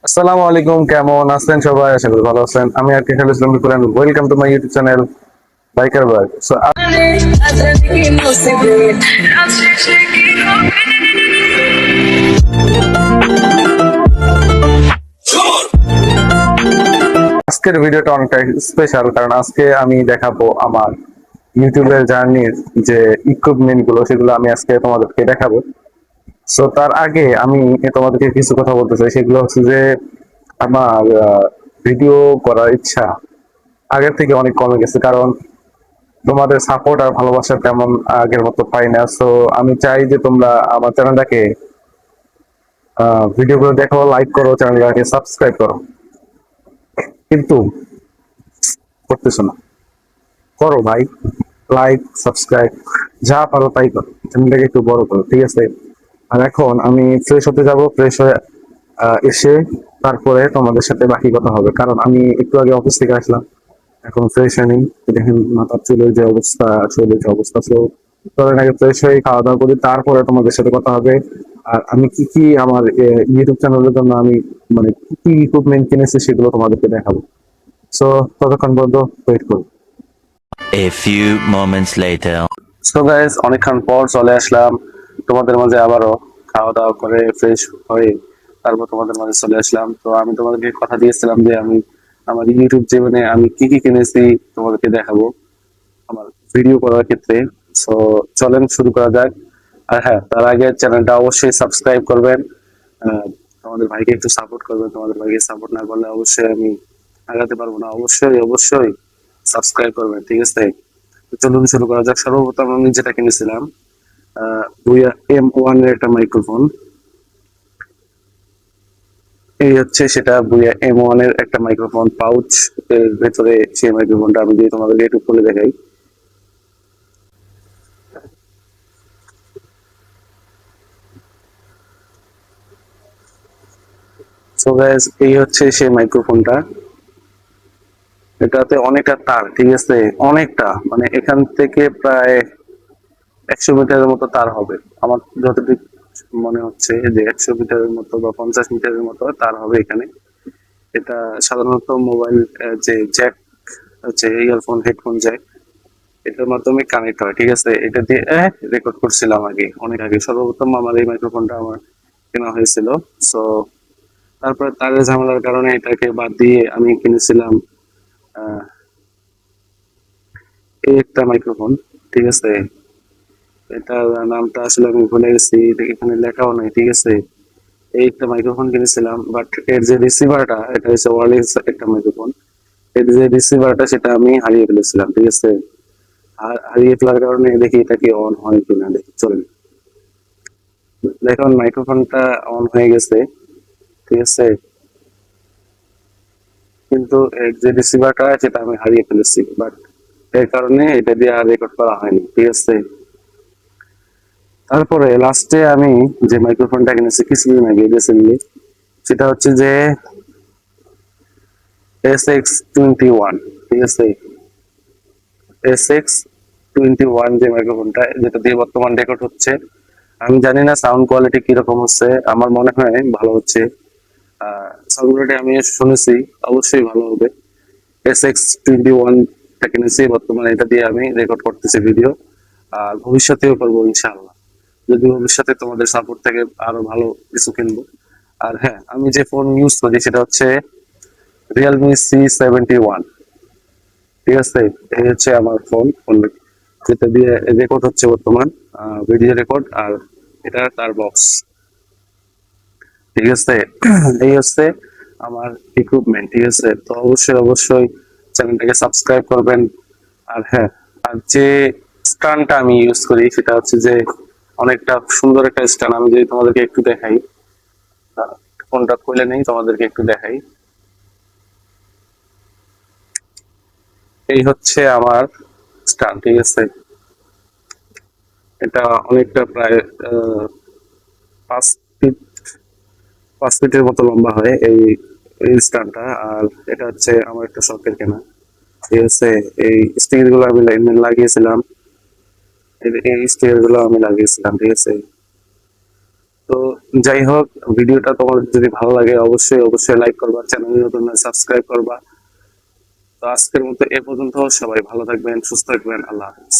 আসসালামু আলাইকুম, কেমন আছেন সবাই? আশা করি ভালো আছেন। আমি R K Khan Islam Bipul. Welcome to my YouTube channel biker vlog. আজকের ভিডিওটা অনেকটা স্পেশাল, কারণ আজকে আমি দেখাবো আমার ইউটিউবের জার্নির যে ইকুইপমেন্ট গুলো, সেগুলো আমি আজকে তোমাদেরকে দেখাবো। সো তার আগে আমি তোমাদেরকে কিছু কথা বলতে চাই। সেগুলো হচ্ছে যে আমার ভিডিও করার ইচ্ছা আগের থেকে অনেক কমে গেছে, কারণ তোমাদের সাপোর্ট আর ভালোবাসা তেমন আগের মতো পাই না। সো আমি চাই যে তোমরা আমার চ্যানেলটাকে ভিডিওগুলো দেখো, লাইক করো, চ্যানেলটাকে সাবস্ক্রাইব করো, কিন্তু করতেছো না। করো ভাই, লাইক সাবস্ক্রাইব যা পারো তাই করো, চ্যানেলটাকে একটু বড় করো, ঠিক আছে? আর এখন আমি ফ্রেশ হতে যাব, ফ্রেশ হয়ে এসে তারপরে তোমাদের সাথে বাকি কথা হবে, কারণ আমি একটু আগে অফিস থেকে আসলাম। এখন ফ্রেশ হয়নি, দেখেন মাথার চুলের যে অবস্থা, শরীরের যে অবস্থা। তো চলেন আগে ফ্রেশ হয়ে খাওয়া দাওয়া করি, তারপরে তোমাদের সাথে কথা হবে। আর আমি কি কি আমার ইউটিউব চ্যানেলের জন্য আমি মানে কি কি ইকুইপমেন্ট কিনেছি সেগুলো তোমাদেরকে দেখাবো। সো ততক্ষণ পর্যন্ত ওয়েট করো। A few moments later. So guys, অনেকক্ষণ পর চলে আসলাম তোমাদের মাঝে আবারও। খাওয়া দাওয়া করে ফ্রেশ হয়ে তারপর তোমাদের মাঝে চলে আসলাম। তো আমি তোমাদেরকে কথা দিয়েছিলাম যে আমি আমার ইউটিউব জীবনে আমি কি কি কিনেছি তোমাদেরকে দেখাবো আমার ভিডিও করার ক্ষেত্রে। সো চলেন শুরু করা যাক। আর হ্যাঁ, তার আগে চ্যানেলটা অবশ্যই সাবস্ক্রাইব করবেন। তোমাদের ভাইকে একটু সাপোর্ট করবেন। তোমাদের ভাইকে সাপোর্ট না করলে অবশ্যই আমি আগাতে পারবো না। অবশ্যই অবশ্যই সাবস্ক্রাইব করবেন, ঠিক আছে? তো চলুন শুরু করা যাক। সর্বপ্রথম আমি যেটা কিনেছিলাম, বুয়া M1 এর একটা মাইক্রোফোন। এই হচ্ছে সেটা, বুয়া M1 এর একটা মাইক্রোফোন পাউচ এর ভেতরে সেই মাইক্রোফোনটা। আমি যদি তোমাদেরকে একটু খুলে দেখাই। সো গাইস, এই হচ্ছে সেই মাইক্রোফোনটা। এটাতে অনেকটা তার, ঠিক আছে? অনেকটা, মানে এখান থেকে প্রায় 100 মিটারের মতো তার হবে। আমার যতটুকু মনে হচ্ছে যে 100 মিটারের মতো বা 50 মিটারের মতো তার হবে এখানে। এটা সাধারণত মোবাইল যে জ্যাক হচ্ছে, ইয়ারফোন হেডফোন জ্যাক, এটার মাধ্যমে কানেক্ট হয়, ঠিক আছে? এটা দিয়ে রেকর্ড করছিলাম আগে, অনেক আগে। সর্বপ্রথম আমার এই মাইক্রোফোনটা আমার কেনা হয়েছিল। সো তারপরে তারের ঝামেলার কারণে এটাকে বাদ দিয়ে আমি কিনেছিলাম আহ, এই একটা মাইক্রোফোন, ঠিক আছে? এটার নামটা আসলে আমি ভুলে গেছি, এটা এখানে লেখাও নাই, ঠিক আছে? এই একটা মাইক্রোফোন কিনেছিলাম, বাট এর যে রিসিভারটা, এটা হচ্ছে ওয়্যারলেস একটা মাইক্রোফোন। এর যে রিসিভারটা সেটা আমি হারিয়ে ফেলেছিলাম, ঠিক আছে? আর হারিয়ে ফেলার কারণে দেখি এটা কি অন হয় কিনা, দেখি চলেন। দেখুন মাইক্রোফোনটা অন হয়ে গেছে, ঠিক আছে? কিন্তু এর যে রিসিভারটা সেটা আমি হারিয়ে ফেলেছি, বাট এর কারণে এটা দিয়ে আর রেকর্ড করা হয়নি, ঠিক আছে? তারপরে লাস্টে আমি যে মাইক্রোফোনটা কিনেছি কিছুদিন আগে রিসেন্টলি, সেটা হচ্ছে যে SX21, ঠিক আছে? SX21 যে মাইক্রোফোনটা, যেটা দিয়ে বর্তমান রেকর্ড হচ্ছে। আমি জানি না সাউন্ড কোয়ালিটি কিরকম হচ্ছে, আমার মনে হয় ভালো হচ্ছে। সাউন্ড কোয়ালিটি আমি শুনেছি, অবশ্যই ভালো হবে। SX21 টা কিনেছি, বর্তমানে এটা দিয়ে আমি রেকর্ড করতেছি ভিডিও। আর ভবিষ্যতেও করবো ইনশাআল্লাহ, যদি ভবিষ্যতে তোমাদের সাপোর্ট থেকে আরো ভালো কিছু কিনবো। আর হ্যাঁ, আমি যে ফোন ইউজ করি সেটা হচ্ছে Realme C71, ঠিক আছে? এই হচ্ছে আমার ফোন, যেটা দিয়ে রেকর্ড হচ্ছে বর্তমান ভিডিও রেকর্ড। আর এটা তার বক্স, ঠিক আছে? এই হচ্ছে আমার ইকুইপমেন্ট, ঠিক আছে? তো অবশ্যই অবশ্যই চ্যানেলটাকে সাবস্ক্রাইব করবেন। আর হ্যাঁ, আর যে স্ট্যান্ডটা আমি ইউজ করি সেটা হচ্ছে যে অনেকটা সুন্দর একটা স্ট্যান্ড। আমি যদি তোমাদেরকে একটু দেখাই, ফোনটা খুলে নেই, তোমাদেরকে একটু দেখাই। এই হচ্ছে আমার স্ট্যান্ড, ঠিক আছে? এটা অনেকটা প্রায় 5 ফিট, 5 ফিটের মতো লম্বা হয় এই এই স্ট্যান্ডটা। আর এটা হচ্ছে আমার একটা শখের কেনা, ঠিক আছে? এই স্টিকার গুলো আমি লাগিয়েছিলাম, এই স্টিকার গুলো আমি লাগিয়েছিলাম, ঠিক আছে? তো যাই হোক, ভিডিওটা তোমাদের যদি ভালো লাগে অবশ্যই অবশ্যই লাইক করবা, চ্যানেল নতুন সাবস্ক্রাইব করবা। তো আজকের মতো এ পর্যন্ত, সবাই ভালো থাকবেন, সুস্থ থাকবেন, আল্লাহ হাফেজ।